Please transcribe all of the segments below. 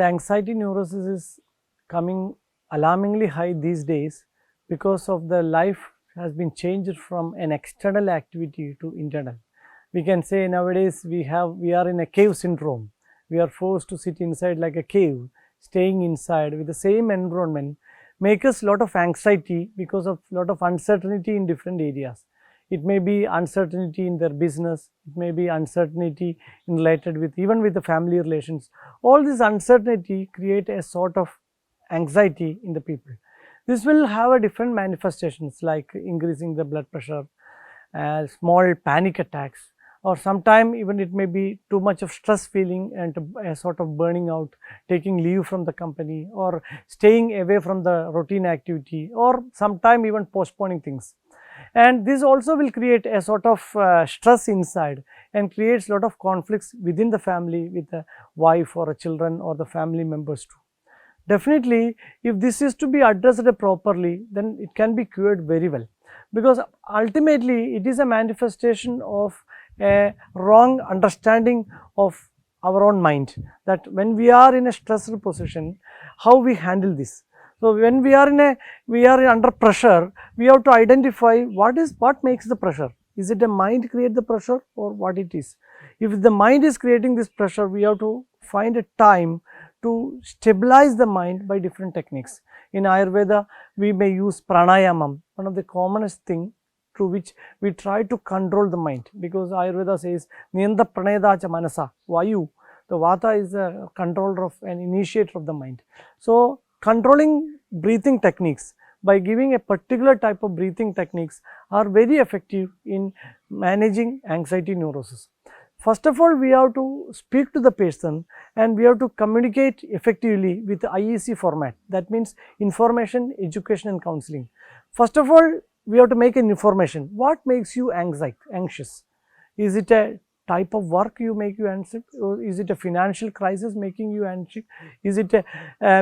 The anxiety neurosis is coming alarmingly high these days because of the life has been changed from an external activity to internal. We can say nowadays we are in a cave syndrome. We are forced to sit inside like a cave, staying inside with the same environment make us lot of anxiety because of lot of uncertainty in different areas. It may be uncertainty in their business, it may be uncertainty related with even with the family relations. All this uncertainty create a sort of anxiety in the people. This will have a different manifestations like increasing the blood pressure, small panic attacks, or sometime even it may be too much of stress feeling and a sort of burning out, taking leave from the company or staying away from the routine activity, or sometime even postponing things. And this also will create a sort of stress inside and creates a lot of conflicts within the family with the wife or a children or the family members too. Definitely, if this is to be addressed properly, then it can be cured very well, because ultimately it is a manifestation of a wrong understanding of our own mind, that when we are in a stressful position, how we handle this. So when we are under pressure, we have to identify what makes the pressure. Is it a mind create the pressure or what it is? If the mind is creating this pressure, we have to find a time to stabilize the mind by different techniques. In Ayurveda, we may use pranayama, one of the commonest thing through which we try to control the mind, because Ayurveda says niyanta pranayadacha manasa, vayu, the vata is a controller of an initiator of the mind. So controlling breathing techniques by giving a particular type of breathing techniques are very effective in managing anxiety neurosis. First of all, we have to speak to the person and we have to communicate effectively with the IEC format. That means information, education and counseling. First of all, we have to make an information. What makes you anxious? Is it a type of work make you anxious, or is it a financial crisis making you anxious? Is it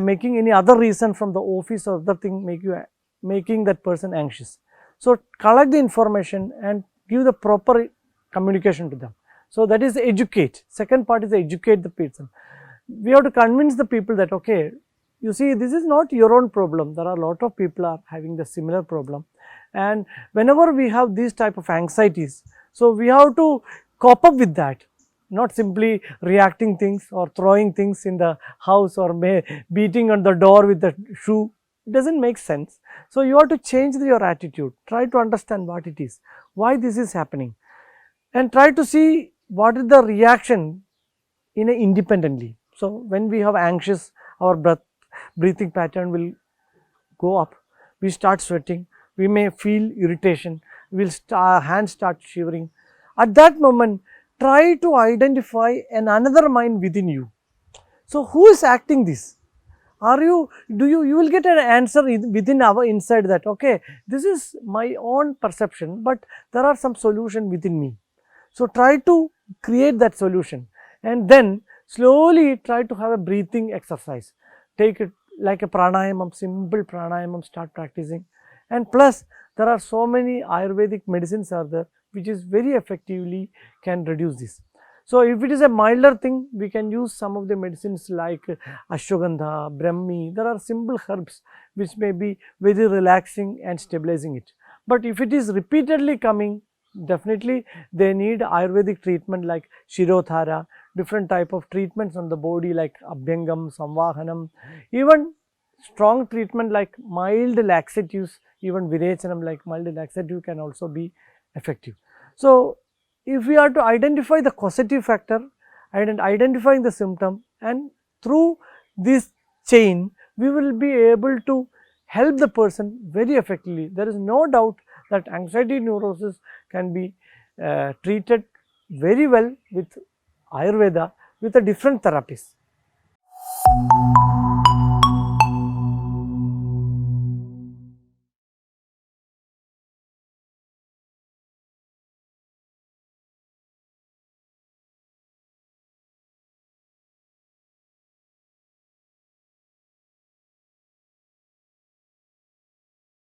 making any other reason from the office or other thing making that person anxious? So collect the information and give the proper communication to them. So that is educate. Second part is educate the person. We have to convince the people that, okay, you see, this is not your own problem. There are a lot of people are having the similar problem. And whenever we have these type of anxieties, so we have to cope up with that, not simply reacting things or throwing things in the house or beating on the door with the shoe. It doesn't make sense. So you have to change your attitude, try to understand what it is, why this is happening, and try to see what is the reaction independently. So when we have anxious, our breathing pattern will go up, we start sweating, we may feel irritation, our hands start shivering. At that moment, try to identify another mind within you. So who is acting this? You will get an answer within our inside that, okay, this is my own perception, but there are some solution within me. So try to create that solution and then slowly try to have a breathing exercise. Take it like a pranayama, simple pranayama, start practicing. And plus, there are so many Ayurvedic medicines are there which is very effectively can reduce this. So if it is a milder thing, we can use some of the medicines like ashwagandha, brahmi. There are simple herbs which may be very relaxing and stabilizing it. But if it is repeatedly coming, definitely they need Ayurvedic treatment like Shirodhara, different type of treatments on the body like Abhyangam, Samvahanam, even strong treatment like mild laxatives, even Virechanam like mild laxative can also be effective. So if we are to identify the causative factor and identifying the symptom, and through this chain we will be able to help the person very effectively. There is no doubt that anxiety neurosis can be treated very well with Ayurveda with a different therapies.